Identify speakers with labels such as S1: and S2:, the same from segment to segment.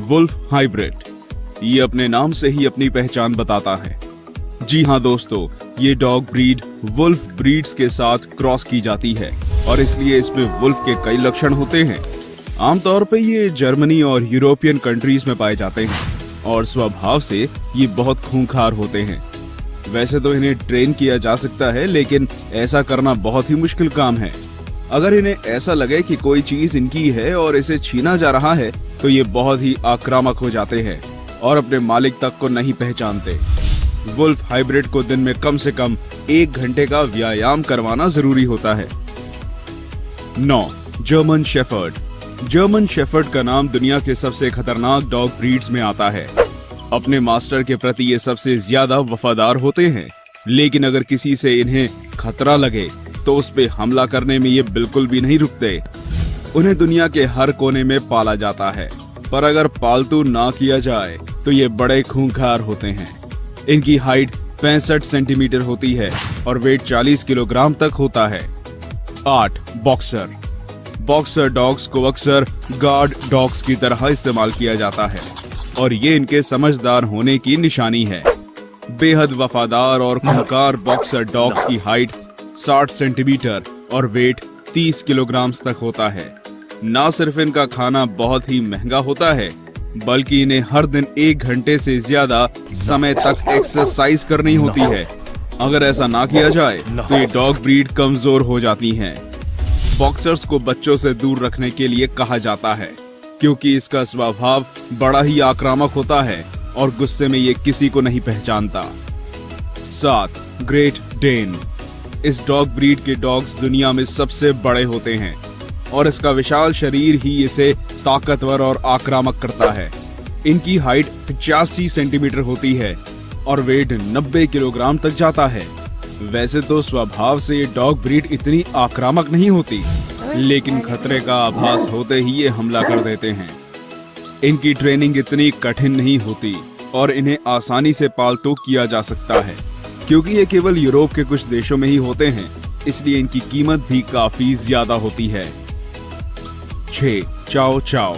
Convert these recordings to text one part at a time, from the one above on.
S1: Wolf hybrid. ये अपने नाम से ही अपनी पहचान बताता है। जी हाँ दोस्तों, ये डॉग ब्रीड वुल्फ ब्रीड्स के साथ क्रॉस की जाती है और इसलिए इसमें वुल्फ के कई लक्षण होते हैं। आमतौर पर ये जर्मनी और यूरोपियन कंट्रीज में पाए जाते हैं और स्वभाव से ये बहुत खूंखार होते हैं। वैसे तो इन्हें ट्रेन किया जा सकता है, लेकिन ऐसा करना बहुत ही मुश्किल काम है। अगर इन्हें ऐसा लगे कि कोई चीज इनकी है और इसे छीना जा रहा है, तो ये बहुत ही आक्रामक हो जाते हैं और अपने मालिक तक को नहीं पहचानते। वुल्फ हाइब्रिड को दिन में कम से कम 1 घंटे का व्यायाम करवाना जरूरी होता है। 9. German shepherd. जर्मन शेफर्ड का नाम दुनिया के सबसे खतरनाक डॉग ब्रीड्स में आता है। अपने मास्टर के प्रति ये सबसे ज्यादा वफादार होते हैं, लेकिन अगर किसी से इन्हें खतरा लगे तो उस पे हमला करने में ये बिल्कुल भी नहीं रुकते। उन्हें दुनिया के हर कोने में पाला जाता है, पर अगर पालतू ना किया जाए तो ये बड़े खूंखार होते हैं। इनकी हाइट 65 सेंटीमीटर होती है और वेट 40 किलोग्राम तक होता है। 8. बॉक्सर। बॉक्सर डॉग्स को अक्सर गार्ड डॉग्स की तरह इस्तेमाल किया जाता है और ये इनके समझदार होने की निशानी है। बेहद वफादार और खूंखार बॉक्सर डॉग्स की हाइट 60 सेंटीमीटर और वेट 30 किलोग्राम तक होता है। ना सिर्फ इनका खाना बहुत ही महंगा होता है, बल्कि इन्हें हर दिन 1 घंटे से ज्यादा समय तक एक्सरसाइज करनी होती है। अगर ऐसा ना किया जाए तो ये डॉग ब्रीड कमजोर हो जाती हैं। बॉक्सर्स को बच्चों से दूर रखने के लिए कहा जाता है, क्योंकि इसका स्वभाव बड़ा ही आक्रामक होता है और गुस्से में ये किसी को नहीं पहचानता। 7. Great Dane. इस डॉग ब्रीड के डॉग्स दुनिया में सबसे बड़े होते हैं और इसका विशाल शरीर ही इसे ताकतवर और आक्रामक करता है। इनकी हाइट 85 सेंटीमीटर होती है और वेट 90 किलोग्राम तक जाता है। वैसे तो स्वभाव से ये डॉग ब्रीड इतनी आक्रामक नहीं होती, लेकिन खतरे का आभास होते ही ये हमला कर देते हैं। इनकी ट्रेनिंग इतनी कठिन नहीं होती और इन्हें आसानी से पालतू किया जा सकता है, क्योंकि ये केवल यूरोप के कुछ देशों में ही होते हैं, इसलिए इनकी कीमत भी काफी ज्यादा होती है। 6. चाओ चाओ।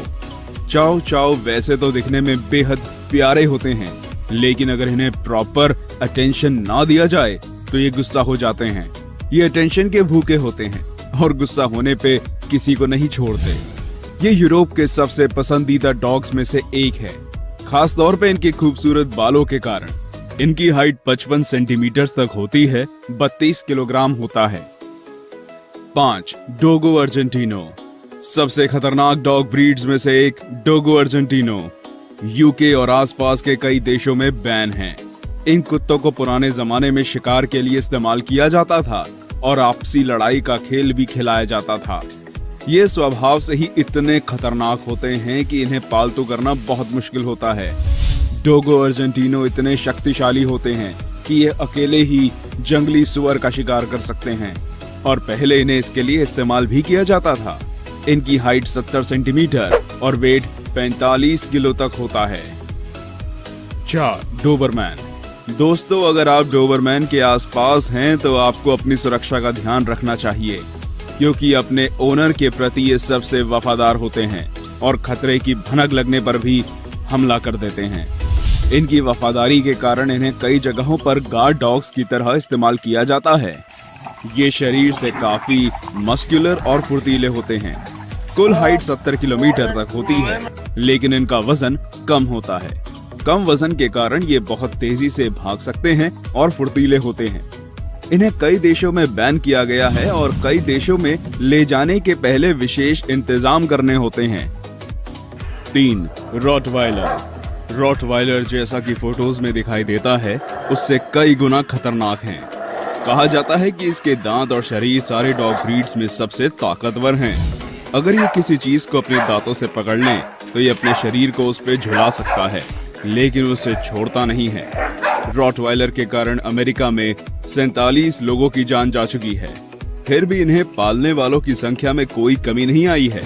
S1: चाओ चाओ वैसे तो दिखने में बेहद प्यारे होते हैं, लेकिन अगर इन्हें प्रॉपर अटेंशन ना दिया जाए तो ये गुस्सा हो जाते हैं। ये अटेंशन के भूखे होते हैं और गुस्सा होने पे किसी को नहीं छोड़ते। ये यूरोप के सबसे पसंदीदा डॉग्स में से एक है, खास तौर पे इनके खूबसूरत बालों के कारण। इनकी हाइट 55 सेंटीमीटर तक होती है, 32 किलोग्राम होता है। 5. डोगो अर्जेंटिनो। सबसे खतरनाक डॉग ब्रीड्स में से एक डोगो अर्जेंटिनो यूके और आसपास के कई देशों में बैन है। इन कुत्तों को पुराने जमाने में शिकार के लिए इस्तेमाल किया जाता था और आपसी लड़ाई का खेल भी खिलाया जाता था। ये स्वभाव से ही इतने खतरनाक होते हैं कि इन्हें पालतू करना बहुत मुश्किल होता है। डोगो अर्जेंटिनो इतने शक्तिशाली होते हैं कि ये अकेले ही जंगली सुअर का शिकार कर सकते हैं और पहले इन्हें इसके लिए इस्तेमाल भी किया जाता था। इनकी हाइट 70 सेंटीमीटर और वेट 45 किलो तक होता है। 4. डोबरमैन। दोस्तों, अगर आप डोबरमैन के आसपास हैं तो आपको अपनी सुरक्षा का ध्यान रखना चाहिए, क्योंकि अपने ओनर के प्रति ये सबसे वफादार होते हैं और खतरे की भनक लगने पर भी हमला कर देते हैं। इनकी वफादारी के कारण इन्हें कई जगहों पर गार्ड डॉग्स की तरह इस्तेमाल किया जाता है। ये शरीर से काफी मस्कुलर और फुर्तीले होते हैं। कुल हाइट 70 किलोमीटर तक होती है, लेकिन इनका वजन कम होता है। कम वजन के कारण ये बहुत तेजी से भाग सकते हैं और फुर्तीले होते हैं। इन्हें कई देशों में बैन किया गया है और कई देशों में ले जाने के पहले विशेष इंतजाम करने होते हैं। 3. रॉटवाइलर। रॉटवाइलर जैसा कि फोटोज में दिखाई देता है, उससे कई गुना खतरनाक हैं। कहा जाता है कि इसके दांत और शरीर सारे डॉग ब्रीड्स में सबसे ताकतवर हैं। अगर ये किसी चीज को अपने दांतों से पकड़ लें तो ये अपने शरीर को उस पर झुला सकता है, लेकिन उसे छोड़ता नहीं है। रॉटवाइलर के कारण अमेरिका में 47 लोगों की जान जा चुकी है। फिर भी इन्हें पालने वालों की संख्या में कोई कमी नहीं आई है।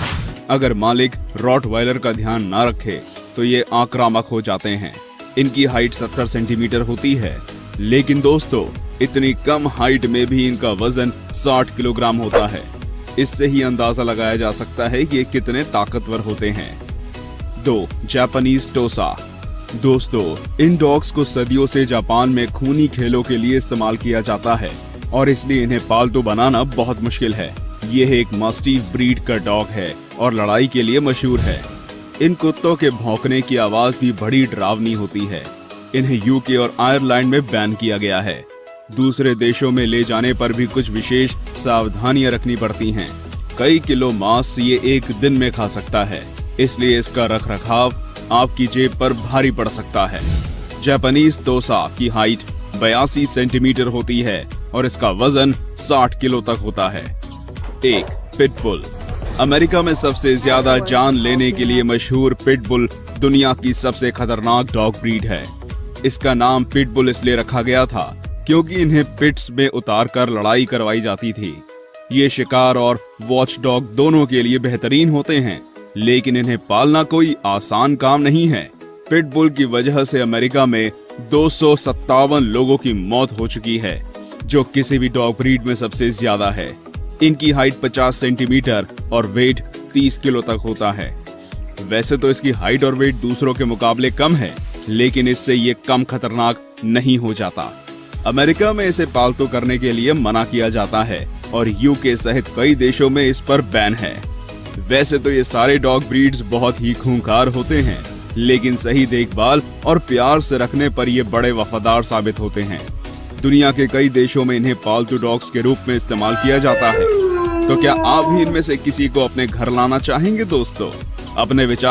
S1: अगर मालिक रॉटवाइलर का ध्यान ना रखे तो ये आक्रामक हो जाते हैं। इनकी हाइट 70 सेंटीमीटर होती है, लेकिन दोस्तों इतनी कम हाइट में भी इनका वजन 60 किलोग्राम होता है। इससे ही अंदाजा लगाया जा सकता है कि ये कितने ताकतवर होते हैं। 2. जापानीज टोसा। दोस्तों, इन डॉग्स को सदियों से जापान में खूनी खेलों के लिए इस्तेमाल किया जाता है और इसलिए इन्हें पालतू बनाना बहुत मुश्किल है। यह एक मास्टिफ ब्रीड का डॉग है और लड़ाई के लिए मशहूर है। इन कुत्तों के भौंकने की आवाज भी बड़ी डरावनी होती है। इन्हें यूके और आयरलैंड में बैन किया गया है। दूसरे देशों में ले जाने पर भी कुछ विशेष सावधानियां रखनी पड़ती हैं। कई किलो मांस ये एक दिन में खा सकता है, इसलिए इसका रखरखाव आपकी जेब पर भारी पड़ सकता है। जापानीज टोसा की हाइट 82 सेंटीमीटर होती है और इसका वजन 60 किलो तक होता है। 1. पिटबुल। अमेरिका में सबसे ज्यादा जान लेने के लिए मशहूर पिटबुल दुनिया की सबसे खतरनाक डॉग ब्रीड है। इसका नाम पिटबुल इसलिए रखा गया था क्योंकि इन्हें पिट्स में उतारकर लड़ाई करवाई जाती थी। ये शिकार और वॉच डॉग दोनों के लिए बेहतरीन होते हैं, लेकिन इन्हें पालना कोई आसान काम नहीं है। पिटबुल की वजह से अमेरिका में 257 लोगों की मौत हो चुकी है, जो किसी भी डॉग ब्रीड में सबसे ज्यादा है। इनकी हाइट 50 सेंटीमीटर और वेट 30 किलो तक होता है। वैसे तो इसकी हाइट और वेट दूसरों के मुकाबले कम है, लेकिन इससे ये कम खतरनाक नहीं हो जाता। अमेरिका में इसे पालतू करने के लिए मना किया जाता है और यूके सहित कई देशों में इस पर बैन है। वैसे तो ये सारे डॉग ब्रीड्स बहुत ही खूंखार होते हैं, लेकिन सही देखभाल और प्यार से रखने पर ये बड़े वफादार साबित होते हैं। दुनिया के कई देशों में इन्हें पालतू डॉग्स के रूप में इस्तेमाल किया जाता है। तो क्या आप भी इनमें से किसी को अपने घर लाना चाहेंगे दोस्तों? अपने विचार